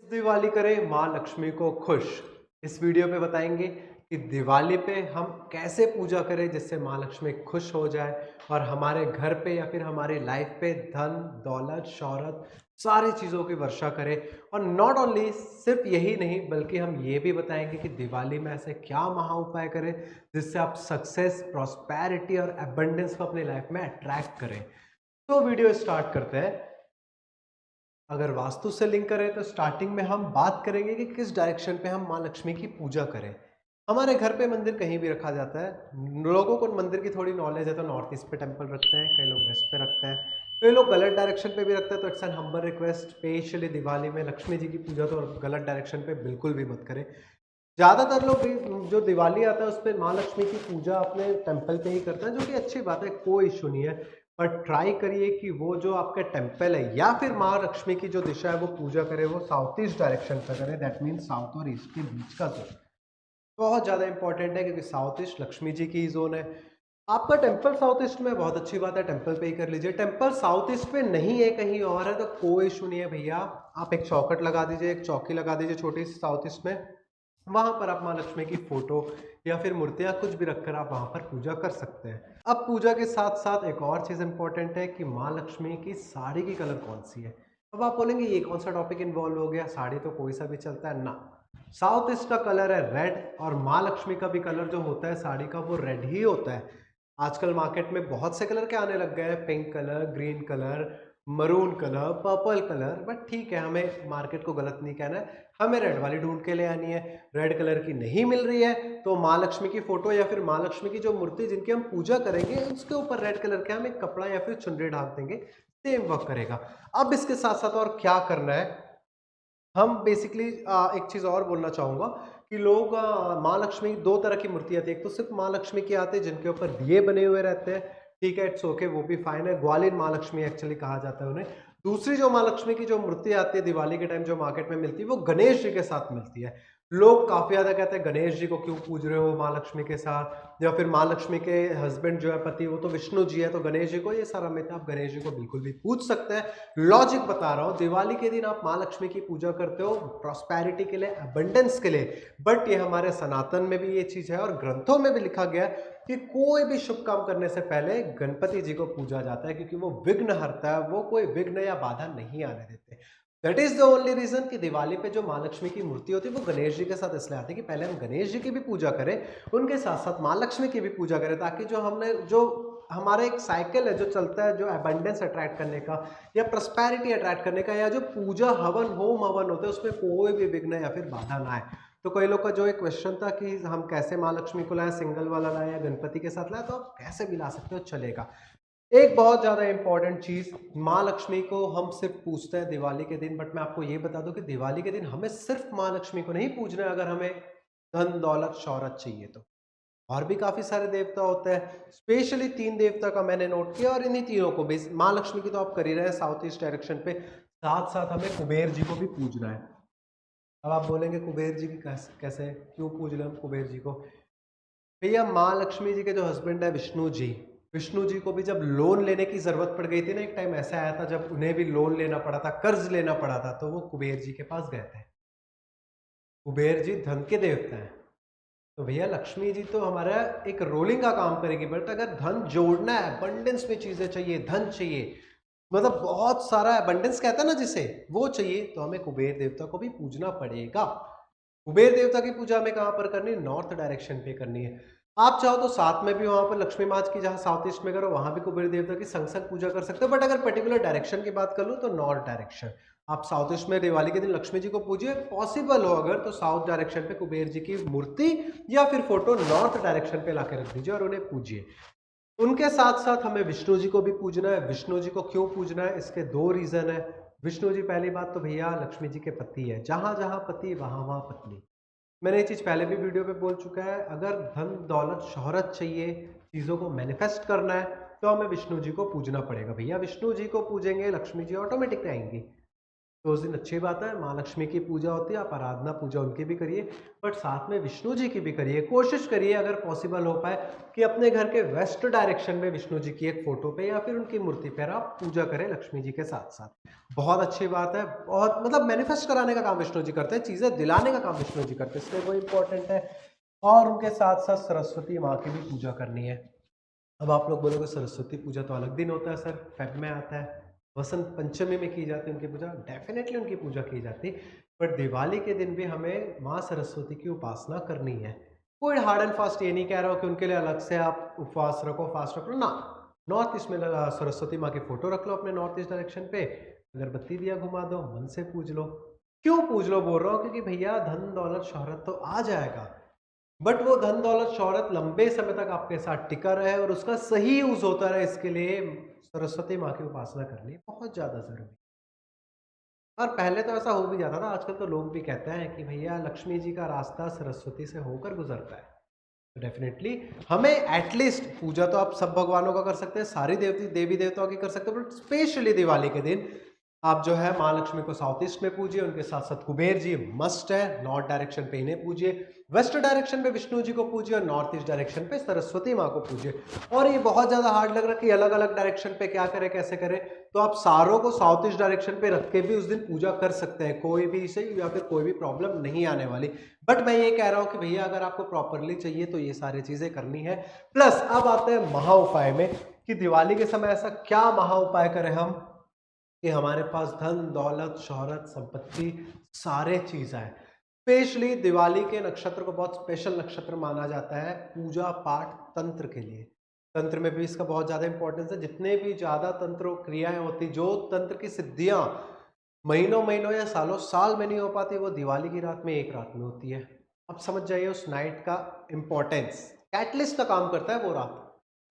दिवाली करें माँ लक्ष्मी को खुश। इस वीडियो पे बताएंगे कि दिवाली पे हम कैसे पूजा करें जिससे माँ लक्ष्मी खुश हो जाए और हमारे घर पे या फिर हमारी लाइफ पे धन दौलत शौहरत सारी चीज़ों की वर्षा करे। और नॉट ओनली सिर्फ यही नहीं बल्कि हम ये भी बताएंगे कि दिवाली में ऐसे क्या महा उपाय करें जिससे आप सक्सेस प्रॉस्पेरिटी और एबंडेंस को अपनी लाइफ में अट्रैक्ट करें। तो वीडियो स्टार्ट करते हैं। अगर वास्तु से लिंक करें तो स्टार्टिंग में हम बात करेंगे कि किस डायरेक्शन पे हम माँ लक्ष्मी की पूजा करें। हमारे घर पे मंदिर कहीं भी रखा जाता है। लोगों को मंदिर की थोड़ी नॉलेज है तो नॉर्थ ईस्ट पे टेंपल रखते हैं, कई लोग वेस्ट पे रखते हैं, कई लोग गलत डायरेक्शन पे भी रखते हैं। तो it's an humble request, specially Diwali में लक्ष्मी जी की पूजा तो गलत डायरेक्शन पे बिल्कुल भी मत करें। ज़्यादातर लोग जो दिवाली आता है उस पे माँ लक्ष्मी की पूजा अपने टेंपल पे ही करते हैं, जो कि अच्छी बात है, कोई इशू नहीं है। पर ट्राई करिए कि वो जो आपका टेंपल है या फिर माँ लक्ष्मी की जो दिशा है वो पूजा करे वो साउथ ईस्ट डायरेक्शन पे करे। दैट मीन्स साउथ और ईस्ट के बीच का जोन बहुत ज़्यादा इंपॉर्टेंट है, क्योंकि साउथ ईस्ट लक्ष्मी जी की जोन है। आपका टेंपल साउथ ईस्ट में बहुत अच्छी बात है, टेंपल पे ही कर लीजिए। टेंपल साउथ ईस्ट पे नहीं है, कहीं और है, तो कोई इशू नहीं है भैया। आप एक चौखट लगा दीजिए, एक चौकी लगा दीजिए छोटी सी साउथ ईस्ट में। वहां पर आप माँ लक्ष्मी की फोटो या फिर मूर्तियां कुछ भी रखकर आप वहां पर पूजा कर सकते हैं। अब पूजा के साथ साथ एक और चीज इंपॉर्टेंट है कि माँ लक्ष्मी की साड़ी की कलर कौन सी है। अब आप बोलेंगे ये कौन सा टॉपिक इन्वॉल्व हो गया, साड़ी तो कोई सा भी चलता है ना। साउथ ईस्ट का कलर है रेड, और माँ लक्ष्मी का भी कलर जो होता है साड़ी का वो रेड ही होता है। आजकल मार्केट में बहुत से कलर के आने लग गए हैं, pink colour, green colour, maroon colour, purple colour, but ठीक है, हमें मार्केट को गलत नहीं कहना है, हमें रेड वाली ढूंढ के ले आनी है। रेड कलर की नहीं मिल रही है तो माँ लक्ष्मी की फोटो या फिर माँ लक्ष्मी की जो मूर्ति जिनकी हम पूजा करेंगे उसके ऊपर रेड कलर के हम एक कपड़ा या फिर चुनरी ढाक देंगे, सेम वर्क करेगा। अब इसके साथ साथ और क्या करना है, हम बेसिकली एक चीज और बोलना चाहूंगा कि लोग माँ लक्ष्मी दो तरह की मूर्ति आती है। एक तो सिर्फ माँ लक्ष्मी की आती है जिनके ऊपर दिए बने हुए रहते हैं, ठीक है, इट्स ओके, वो भी फाइन है, ग्वालिन माँ लक्ष्मी एक्चुअली कहा जाता है उन्हें। दूसरी जो माँ लक्ष्मी की जो मूर्ति आती है दिवाली के टाइम जो मार्केट में मिलती है वो गणेश जी के साथ मिलती है। लोग काफी ज्यादा कहते हैं गणेश जी को क्यों पूज रहे हो माँ लक्ष्मी के साथ, या फिर माँ लक्ष्मी के हस्बैंड जो है पति वो तो विष्णु जी है तो गणेश जी को, ये सारा मिथ है। आप गणेश जी को बिल्कुल भी पूज सकते हैं। लॉजिक बता रहा हूं, दिवाली के दिन आप माँ लक्ष्मी की पूजा करते हो प्रॉस्पेरिटी के लिए, अबंडेंस के लिए, बट ये हमारे सनातन में भी ये चीज है और ग्रंथों में भी लिखा गया है कि कोई भी शुभ काम करने से पहले गणपति जी को पूजा जाता है, क्योंकि वो विघ्न हरता है, वो कोई विघ्न या बाधा नहीं आने देते। That is the only reason कि दिवाली पे जो माँ लक्ष्मी की मूर्ति होती है वो गणेश जी के साथ इसलिए आती है कि पहले हम गणेश जी की भी पूजा करें, उनके साथ साथ माँ लक्ष्मी की भी पूजा करें, ताकि जो हमने जो हमारा एक साइकिल है जो चलता है, जो अबंडेंस अट्रैक्ट करने का या प्रॉस्पेरिटी अट्रैक्ट करने का, या जो पूजा हवन होम हवन होते हैं उसमें कोई भी विघ्न या फिर बाधा ना आए। तो कई लोग का जो एक क्वेश्चन था कि हम कैसे माँ लक्ष्मी को लाए, सिंगल वाला लाए या गणपति के साथ लाए, तो आप कैसे भी ला सकते हो, चलेगा। एक बहुत ज्यादा इंपॉर्टेंट चीज, माँ लक्ष्मी को हम सिर्फ पूजते हैं दिवाली के दिन, बट मैं आपको ये बता दूं कि दिवाली के दिन हमें सिर्फ माँ लक्ष्मी को नहीं पूजना है। अगर हमें धन दौलत शौहरत चाहिए तो और भी काफी सारे देवता होते हैं, स्पेशली तीन देवता का मैंने नोट किया, और इन्हीं तीनों को भी, माँ लक्ष्मी की तो आप कर ही रहे हैं साउथ ईस्ट डायरेक्शन पे, साथ साथ हमें कुबेर जी को भी पूजना है। अब आप बोलेंगे कुबेर जी की कैसे क्यों पूज रहे हम कुबेर जी को। भैया माँ लक्ष्मी जी के जो हस्बैंड है विष्णु जी, विष्णु जी को भी जब लोन लेने की जरूरत पड़ गई थी ना, एक टाइम ऐसा आया था जब उन्हें भी लोन लेना पड़ा था, कर्ज लेना पड़ा था, तो वो कुबेर जी के पास गए थे। कुबेर जी धन के देवता हैं। तो भैया लक्ष्मी जी तो हमारा एक रोलिंग का काम करेगी, बट अगर धन जोड़ना है, अबंडेंस में चीजें चाहिए, धन चाहिए, मतलब बहुत सारा अबंडेंस कहता है ना जिसे, वो चाहिए, तो हमें कुबेर देवता को भी पूजना पड़ेगा। कुबेर देवता की पूजा हमें कहाँ पर करनी है, नॉर्थ डायरेक्शन पे करनी है। आप चाहो तो साथ में भी वहां पर लक्ष्मी माँ की जहाँ साउथ ईस्ट में करो वहां भी कुबेर देवता की संग संग पूजा कर सकते हो, बट अगर पर्टिकुलर डायरेक्शन की बात कर लूँ तो नॉर्थ डायरेक्शन। आप साउथ ईस्ट में दिवाली के दिन लक्ष्मी जी को पूजिए, पॉसिबल हो अगर तो साउथ डायरेक्शन पे कुबेर जी की मूर्ति या फिर फोटो नॉर्थ डायरेक्शन पे लाके रख दीजिए और उन्हें पूजिए। उनके साथ साथ हमें विष्णु जी को भी पूजना है। विष्णु जी को क्यों पूजना है, इसके दो रीजन है। विष्णु जी पहली बात तो भैया लक्ष्मी जी के पति है, जहां जहां पति वहां वहां पत्नी। मैंने ये चीज पहले भी वीडियो पे बोल चुका है, अगर धन दौलत शोहरत चाहिए, चीजों को मैनिफेस्ट करना है, तो हमें विष्णु जी को पूजना पड़ेगा। भैया विष्णु जी को पूजेंगे, लक्ष्मी जी ऑटोमेटिक आएंगी। तो उस दिन अच्छी बात है, माँ लक्ष्मी की पूजा होती है, आप आराधना पूजा उनकी भी करिए, बट साथ में विष्णु जी की भी करिए। कोशिश करिए अगर पॉसिबल हो पाए कि अपने घर के वेस्ट डायरेक्शन में विष्णु जी की एक फोटो पे या फिर उनकी मूर्ति पर आप पूजा करें लक्ष्मी जी के साथ साथ। बहुत अच्छी बात है, बहुत मतलब मैनिफेस्ट कराने का काम विष्णु जी करते हैं, चीजें दिलाने का काम विष्णु जी करते हैं, इसलिए वो इंपॉर्टेंट है। और उनके साथ साथ सरस्वती माँ की भी पूजा करनी है। अब आप लोग बोलोगे सरस्वती पूजा तो अलग दिन होता है सर, फेब में आता है, वसंत पंचमी में की जाती है उनकी पूजा, डेफिनेटली उनकी पूजा की जाती है, बट दिवाली के दिन भी हमें माँ सरस्वती की उपासना करनी है। कोई हार्ड एंड फास्ट ये नहीं कह रहा हो कि उनके लिए अलग से आप उपवास रखो, फास्ट रखो ना। नॉर्थ ईस्ट में सरस्वती माँ की फोटो रख लो अपने नॉर्थ ईस्ट डायरेक्शन पे, अगरबत्ती दिया घुमा दो, मन से पूज लो। क्यों पूज लो बोल रहा हूँ, क्योंकि भैया धन दौलत शोहरत तो आ जाएगा, बट वो धन दौलत शोहरत लंबे समय तक आपके साथ टिका रहे और उसका सही यूज होता रहे, इसके लिए सरस्वती माँ की उपासना करनी बहुत ज्यादा जरूरी है। और पहले तो ऐसा हो भी जाता था, आजकल तो लोग भी कहते हैं कि भैया लक्ष्मी जी का रास्ता सरस्वती से होकर गुजरता है। तो डेफिनेटली हमें एटलीस्ट पूजा तो आप सब भगवानों का कर सकते हैं, सारी देवी देवताओं की कर सकते हो, बट स्पेशली दिवाली के दिन आप जो है माँ लक्ष्मी को साउथ ईस्ट में पूजिए, उनके साथ साथ कुबेर जी मस्ट है, नॉर्थ डायरेक्शन पे इन्हें पूजिए, वेस्ट डायरेक्शन पे विष्णु जी को पूजिए और नॉर्थ ईस्ट डायरेक्शन पे सरस्वती माँ को पूजिए। और ये बहुत ज्यादा हार्ड लग रहा है कि अलग अलग डायरेक्शन पे क्या करें कैसे करें, तो आप सारों को साउथ ईस्ट डायरेक्शन पे रख के भी उस दिन पूजा कर सकते हैं, कोई भी इसे या फिर कोई भी प्रॉब्लम नहीं आने वाली। बट मैं ये कह रहा हूँ कि भैया अगर आपको प्रॉपरली चाहिए तो ये सारी चीजें करनी है। प्लस अब आते हैं महा उपाय में कि दिवाली के समय ऐसा क्या महा उपाय करें हम कि हमारे पास धन दौलत शोहरत संपत्ति सारे चीज है। स्पेशली दिवाली के नक्षत्र को बहुत स्पेशल नक्षत्र माना जाता है पूजा पाठ तंत्र के लिए। तंत्र में भी इसका बहुत ज्यादा इंपॉर्टेंस है, जितने भी ज्यादा तंत्र क्रियाएं होती, जो तंत्र की सिद्धियां महीनों महीनों या सालों साल में नहीं हो पाती, वो दिवाली की रात में एक रात में होती है। अब समझ जाइए उस नाइट का इंपॉर्टेंस। कैटलिस्ट का काम करता है वो रात।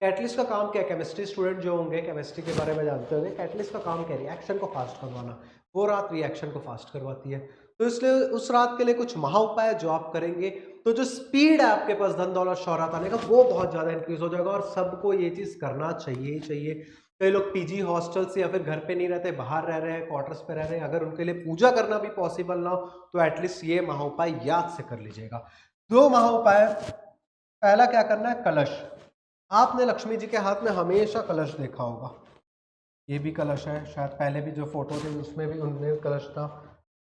कैटलिस्ट का काम क्या है, केमिस्ट्री स्टूडेंट जो होंगे केमिस्ट्री के बारे में जानते होंगे, कैटलिस्ट का काम क्या है, रिएक्शन को फास्ट करवाना। वो रात रिएक्शन को फास्ट करवाती है। तो इसलिए उस रात के लिए कुछ महा उपाय जो आप करेंगे तो जो स्पीड है आपके पास धन दौलत शौहरत आने का वो बहुत ज्यादा इंक्रीज हो जाएगा, और सबको ये चीज करना चाहिए ही चाहिए। कई लोग पीजी हॉस्टल्स या फिर घर पे नहीं रहते, बाहर रह रहे हैं, क्वार्टर्स पे रह रहे हैं, अगर उनके लिए पूजा करना भी पॉसिबल ना हो तो एटलीस्ट ये महा उपाय याद से कर लीजिएगा। दो महा उपाय, पहला क्या करना है, कलश। आपने लक्ष्मी जी के हाथ में हमेशा कलश देखा होगा, ये भी कलश है, शायद पहले भी जो फोटो थे उसमें भी उनमें कलश था।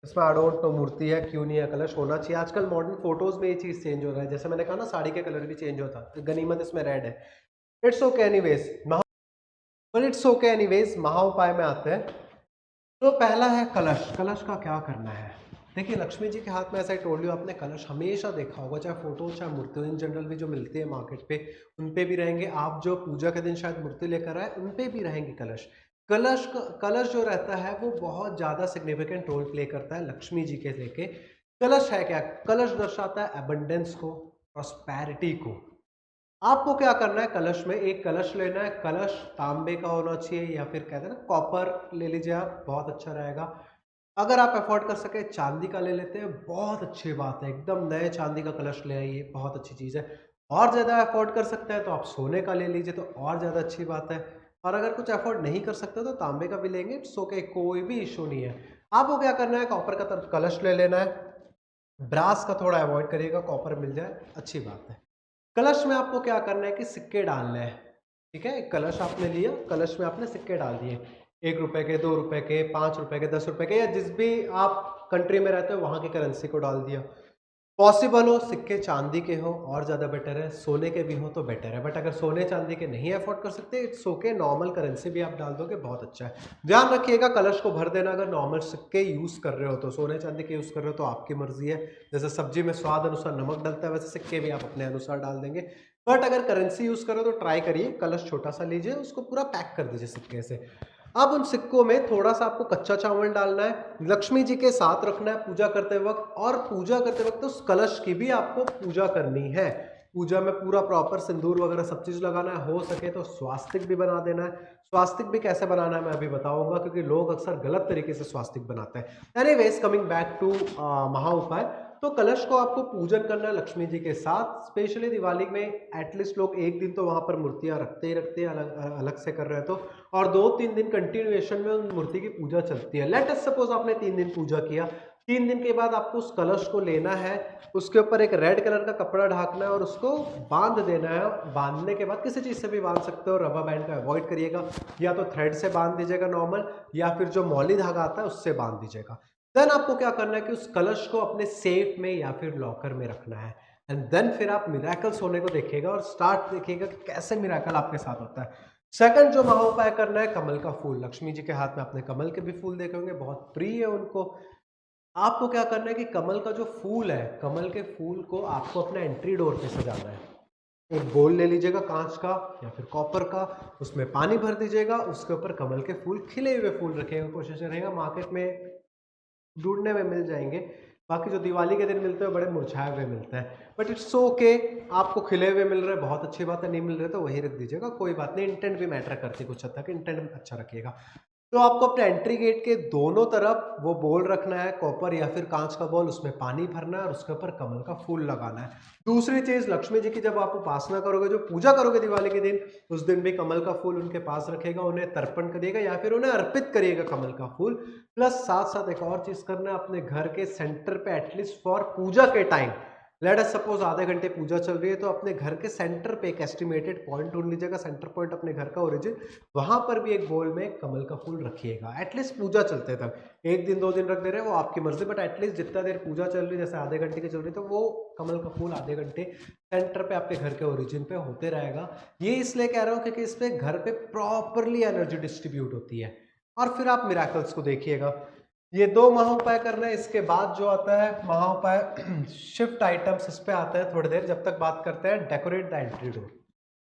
इसमें आई डोंट नो मूर्ति है क्यों नहीं है, कलश होना चाहिए। आजकल मॉडर्न फोटोज में ये चीज चेंज हो रहा है, जैसे मैंने कहा ना साड़ी के कलर भी चेंज होता है, गनीमत इसमें रेड है। इट्स ओके एनीवेज, पर इट्स ओके एनीवेज, महा उपाय में आते हैं। तो पहला है कलश। कलश का क्या करना है, देखिए लक्ष्मी जी के हाथ में, ऐसा ही टोल्ड यू, आपने कलश हमेशा देखा होगा, चाहे फोटो चाहे मूर्ति इन जनरल भी जो मिलती है मार्केट पे उन पे भी रहेंगे, आप जो पूजा के दिन शायद मूर्ति लेकर आए उन पे भी रहेंगे कलश। कलश जो रहता है वो बहुत ज्यादा सिग्निफिकेंट रोल प्ले करता है लक्ष्मी जी के लेके। कलश है क्या, कलश दर्शाता है अबंडेंस को, प्रॉस्पेरिटी को। आपको क्या करना है, कलश में एक कलश लेना है, कलश तांबे का होना चाहिए या फिर कहते हैं ना कॉपर ले लीजिए आप, बहुत अच्छा रहेगा। अगर आप अफोर्ड कर सके चांदी का ले लेते हैं, बहुत अच्छी बात है, एकदम नए चांदी का कलश ले आइए, बहुत अच्छी चीज़ है। और ज़्यादा अफोर्ड कर सकते हैं तो आप सोने का ले लीजिए, तो और ज़्यादा अच्छी बात है। और अगर कुछ अफोर्ड नहीं कर सकते तो तांबे का भी लेंगे, इट्स ओके, कोई भी इशू नहीं है। आपको क्या करना है, कॉपर का कलश ले लेना है, ब्रास का थोड़ा अवॉइड करिएगा, कॉपर मिल जाए अच्छी बात है। कलश में आपको क्या करना है कि सिक्के डालने हैं, ठीक है। एक कलश आपने लिया, कलश में आपने सिक्के डाल दिए, 1 रुपए के, 2 रुपए के, 5 रुपए के, 10 रुपए के, या जिस भी आप कंट्री में रहते हो वहां की करेंसी को डाल दिया। पॉसिबल हो सिक्के चांदी के हो और ज़्यादा बेटर है, सोने के भी हो तो बेटर है, बट अगर सोने चांदी के नहीं अफोर्ड कर सकते इट्स ओके, नॉर्मल करेंसी भी आप डाल दोगे बहुत अच्छा है। ध्यान रखिएगा कलश को भर देना, अगर नॉर्मल सिक्के यूज़ कर रहे हो तो, सोने चांदी के यूज़ कर रहे हो तो आपकी मर्जी है। जैसे सब्जी में स्वाद अनुसार नमक डलता है वैसे सिक्के भी आप अपने अनुसार डाल देंगे, बट अगर करेंसी यूज़ करो तो ट्राई करिए कलश छोटा सा लीजिए, उसको पूरा पैक कर दीजिए सिक्के से। अब उन सिक्कों में थोड़ा सा आपको कच्चा चावल डालना है, लक्ष्मी जी के साथ रखना है पूजा करते वक्त, और पूजा करते वक्त उस कलश की भी आपको पूजा करनी है। पूजा में पूरा प्रॉपर सिंदूर वगैरह सब चीज़ लगाना है, हो सके तो स्वास्तिक भी बना देना है। स्वास्तिक भी कैसे बनाना है मैं अभी बताऊंगा, क्योंकि लोग अक्सर गलत तरीके से स्वास्तिक बनाते हैं। एनीवेज कमिंग बैक टू महा उपाय, तो कलश को आपको पूजन करना है लक्ष्मी जी के साथ। स्पेशली दिवाली में एटलीस्ट लोग एक दिन तो वहां पर मूर्तियां रखते ही रखते हैं, अलग अलग से कर रहे हैं तो, और 2-3 दिन कंटिन्यूएशन में उन मूर्ति की पूजा चलती है। लेट अस सपोज आपने 3 दिन पूजा किया, 3 दिन के बाद आपको उस कलश को लेना है, उसके ऊपर एक रेड कलर का कपड़ा ढाकना है और उसको बांध देना है। बांधने के बाद किसी चीज़ से भी बांध सकते हो, रबर बैंड का अवॉइड करिएगा, या तो थ्रेड से बांध दीजिएगा नॉर्मल, या फिर जो मौली धागा आता है उससे बांध दीजिएगा। देन आपको क्या करना है कि उस कलश को अपने सेफ में या फिर लॉकर में रखना है, एंड देन फिर आप मिरेकल्स होने को देखिएगा और स्टार्ट देखिएगा कि कैसे मिरेकल आपके साथ होता है। सेकंड जो महाउपाय करना है, कमल का फूल। लक्ष्मी जी के हाथ में आपने कमल के भी फूल देखे होंगे, बहुत प्रिय है उनको। आपको क्या करना है कि कमल का जो फूल है, कमल के फूल को आपको अपने एंट्री डोर पे सजाना है। एक बोल ले लीजिएगा कांच का या फिर कॉपर का, उसमें पानी भर दीजिएगा, उसके ऊपर कमल के फूल, खिले हुए फूल रखिएगा। कोशिश रहेगा, मार्केट में ढूंढने में मिल जाएंगे, बाकी जो दिवाली के दिन मिलते हैं बड़े मुरझाए हुए मिलते हैं, बट इट्स ओके। आपको खिले हुए मिल रहे हैं, बहुत अच्छी बात है। नहीं मिल रहे तो वही रख दीजिएगा, कोई बात नहीं। इंटेंट भी मैटर करती है कुछ हद तक, इंटेंट अच्छा रखिएगा। तो आपको अपने एंट्री गेट के दोनों तरफ वो बोल रखना है, कॉपर या फिर कांच का बोल, उसमें पानी भरना है और उसके ऊपर कमल का फूल लगाना है। दूसरी चीज, लक्ष्मी जी की जब आप उपासना करोगे, जो पूजा करोगे दिवाली के दिन, उस दिन भी कमल का फूल उनके पास रखेगा, उन्हें तर्पण करिएगा या फिर उन्हें अर्पित करिएगा कमल का फूल। प्लस साथ साथ एक और चीज करना है, अपने घर के सेंटर पे एटलीस्ट फॉर पूजा के टाइम, लेट अस सपोज आधे घंटे पूजा चल रही है, तो अपने घर के सेंटर पे एक एस्टिमेटेड पॉइंट ढूंढ लीजिएगा, सेंटर पॉइंट अपने घर का ओरिजिन, वहां पर भी एक बोल में कमल का फूल रखिएगा एटलीस्ट पूजा चलते तक। एक दिन 2 दिन रख दे रहे हैं वो आपकी मर्जी, बट एटलीस्ट जितना देर पूजा चल रही है, जैसे आधे घंटे की चल रही है, तो वो कमल का फूल आधे घंटे सेंटर पे आपके घर के ओरिजिन पे होते रहेगा। ये इसलिए कह रहा हूँ क्योंकि इस पे घर पे प्रॉपरली एनर्जी डिस्ट्रीब्यूट होती है। और फिर आप मिराकल्स को देखिएगा। ये 2 महाउपाय करना है। इसके बाद जो आता है महाउपाय शिफ्ट आइटम्स, इस पे आता है थोड़ी देर, जब तक बात करते हैं decorate the entry door.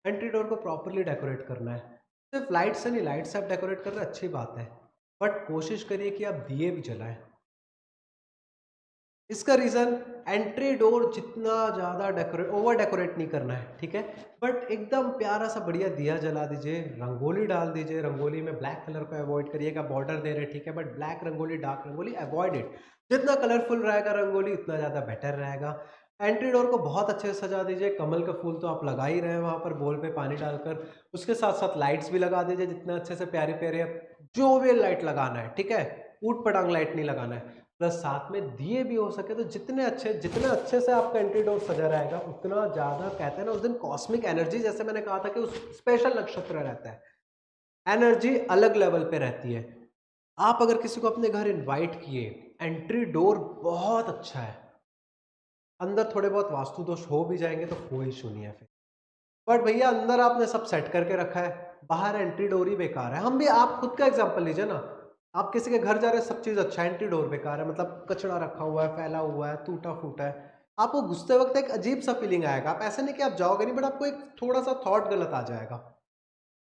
Entry door को प्रॉपरली डेकोरेट करना है। सिर्फ लाइट से नहीं, लाइट से आप डेकोरेट कर रहे हैं अच्छी बात है, बट कोशिश करिए कि आप दिए भी जलाएं। इसका रीजन, एंट्री डोर जितना ज्यादा डेकोरेट, ओवर डेकोरेट नहीं करना है, ठीक है, बट एकदम प्यारा सा बढ़िया दिया जला दीजिए, रंगोली डाल दीजिए। रंगोली में ब्लैक कलर को अवॉइड करिएगा, बॉर्डर दे रहे ठीक है, but black rangoli, dark rangoli avoid it. जितना कलरफुल रहेगा रंगोली उतना ज्यादा बेटर रहेगा। एंट्री डोर को बहुत अच्छे से सजा दीजिए। कमल का फूल तो आप लगा ही रहे हैं वहां पर बोल पे पानी डालकर, उसके साथ साथ लाइट्स भी लगा दीजिए जितना अच्छे से, प्यारे प्यारे जो भी लाइट लगाना है, ठीक है, ऊट पटांग लाइट नहीं लगाना है। प्लस साथ में दिए भी हो सके तो जितने अच्छे से आपका एंट्री डोर सजा रहेगा उतना ज्यादा, कहते हैं ना उस दिन कॉस्मिक एनर्जी, जैसे मैंने कहा था कि उस स्पेशल नक्षत्र रहता है, एनर्जी अलग लेवल पे रहती है। आप अगर किसी को अपने घर इनवाइट किए, एंट्री डोर बहुत अच्छा है, अंदर थोड़े बहुत वास्तु दोष हो भी जाएंगे तो कोई इशू नहीं है फिर, बट भैया अंदर आपने सब सेट करके रखा है, बाहर एंट्री डोर ही बेकार है। हम भी, आप खुद का एग्जांपल लीजिए ना, आप किसी के घर जा रहे हैं, सब चीज अच्छा है, एंट्री डोर बेकार है, मतलब कचरा रखा हुआ है, फैला हुआ है, टूटा फूटा है, आपको घुसते वक्त एक अजीब सा फीलिंग आएगा। आप ऐसे नहीं कि आप जाओगे नहीं, बट आपको एक थोड़ा सा थॉट गलत आ जाएगा।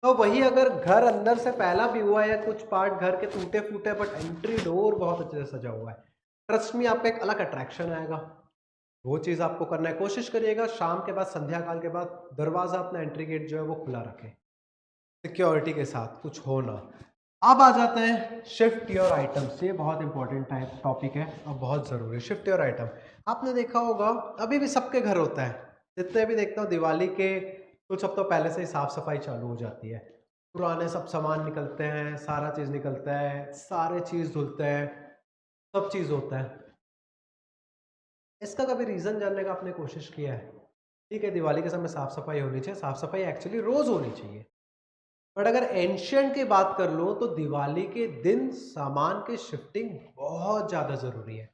तो वही अगर घर अंदर से फैला भी हुआ है या कुछ पार्ट घर के टूटे फूटे, बट एंट्री डोर बहुत अच्छे से सजा हुआ है, ट्रस्ट में आपका एक अलग अट्रैक्शन आएगा। वो चीज आपको करना है। कोशिश करिएगा शाम के बाद, संध्या काल के बाद दरवाजा अपना एंट्री गेट जो है वो खुला रखें, सिक्योरिटी के साथ, कुछ हो ना। अब आ जाते हैं शिफ्ट योर आइटम्स। ये बहुत इंपॉर्टेंट टाइप टॉपिक है और बहुत जरूरी। शिफ्ट योर आइटम, आपने देखा होगा अभी भी सबके घर होता है, जितने भी देखता हूँ दिवाली के कुछ हफ्तों पहले से ही साफ सफाई चालू हो जाती है, पुराने सब सामान निकलते हैं, सारा चीज निकलता है, सारे चीज धुलते हैं, सब चीज होता है। इसका कभी रीजन जानने का आपने कोशिश किया है? ठीक है, दिवाली के समय साफ सफाई होनी चाहिए, साफ सफाई एक्चुअली रोज होनी चाहिए, बट अगर एंशियंट की बात कर लो तो दिवाली के दिन सामान की शिफ्टिंग बहुत ज्यादा जरूरी है।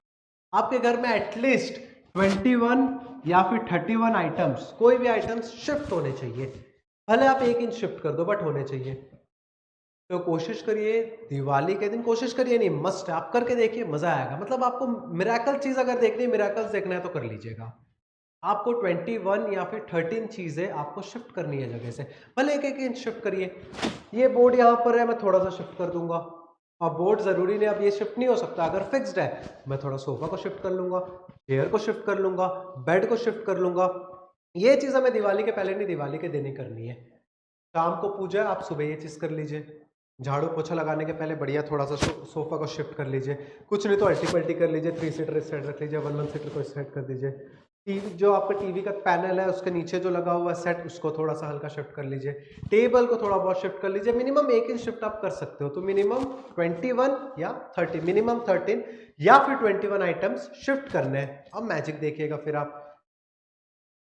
आपके घर में एटलीस्ट 21 या फिर 31 आइटम्स, कोई भी आइटम्स शिफ्ट होने चाहिए, भले आप 1 इंच शिफ्ट कर दो बट होने चाहिए। तो कोशिश करिए दिवाली के दिन, कोशिश करिए नहीं, मस्ट है, आप करके देखिए, मजा आएगा। मतलब आपको मिराकल चीज अगर देखनी है, मिराकल्स देखना है तो कर लीजिएगा। आपको 21 या फिर 13 चीजें आपको शिफ्ट करनी है जगह से, भले एक एक इंच शिफ्ट करिए। ये बोर्ड यहाँ पर है, मैं थोड़ा सा शिफ्ट कर दूंगा, और बोर्ड जरूरी नहीं अब ये शिफ्ट नहीं हो सकता, अगर फिक्स्ड है मैं थोड़ा सोफा को शिफ्ट कर लूंगा, चेयर को शिफ्ट कर लूंगा, बेड को शिफ्ट कर लूंगा, ये चीज़ हमें दिवाली के पहले नहीं, दिवाली के दिन ही करनी है। शाम को पूजा है, आप सुबह ये चीज़ कर लीजिए। झाड़ू पोछा लगाने के पहले बढ़िया थोड़ा-सा सोफ़ा को शिफ्ट कर लीजिए। कुछ नहीं तो अल्टी-पल्टी कर लीजिए, 3 सीटर इस साइड रख लीजिए, 1 सीटर को इस साइड कर दीजिए। टीवी जो आपका टीवी का पैनल है, उसके नीचे जो लगा हुआ है सेट, उसको थोड़ा-सा हल्का शिफ्ट कर लीजिए। टेबल को थोड़ा बहुत शिफ्ट कर लीजिए। मिनिमम 1 इंच शिफ्ट आप कर सकते हो, तो मिनिमम 21 या 30, मिनिमम 13 या फिर 21 आइटम्स शिफ्ट करने हैं। अब मैजिक देखिएगा फिर आप।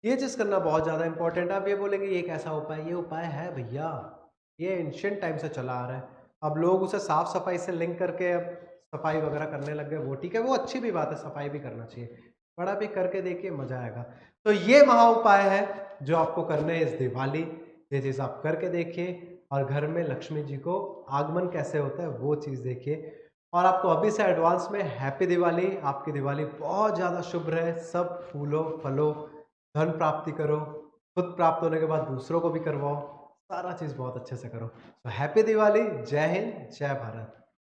ये चीज़ करना बहुत ज़्यादा इंपॉर्टेंट है। आप ये बोलेंगे ये कैसा उपाय है? ये उपाय है भैया, ये एंशिएंट टाइम से चला आ रहा है। अब लोग उसे साफ-सफाई से लिंक करके अब सफाई वगैरह करने लग गए, वो ठीक है, वो अच्छी भी बात है, सफाई भी करना चाहिए। बट आप ये करके देखिए, मज़ा आएगा। तो ये महा उपाय है जो आपको करने हैं इस दिवाली। ये चीज़ आप करके देखिए और घर में लक्ष्मी जी को आगमन कैसे होता है वो चीज़ देखिए। और आपको अभी से एडवांस में हैप्पी दिवाली। आपकी दिवाली बहुत ज़्यादा शुभ रहे, सब फूलो, फलो, धन प्राप्ति करो, खुद प्राप्त होने के बाद दूसरों को भी करवाओ, सारा चीज़ बहुत अच्छे से करो। तो हैप्पी दिवाली, जय हिंद, जय भारत।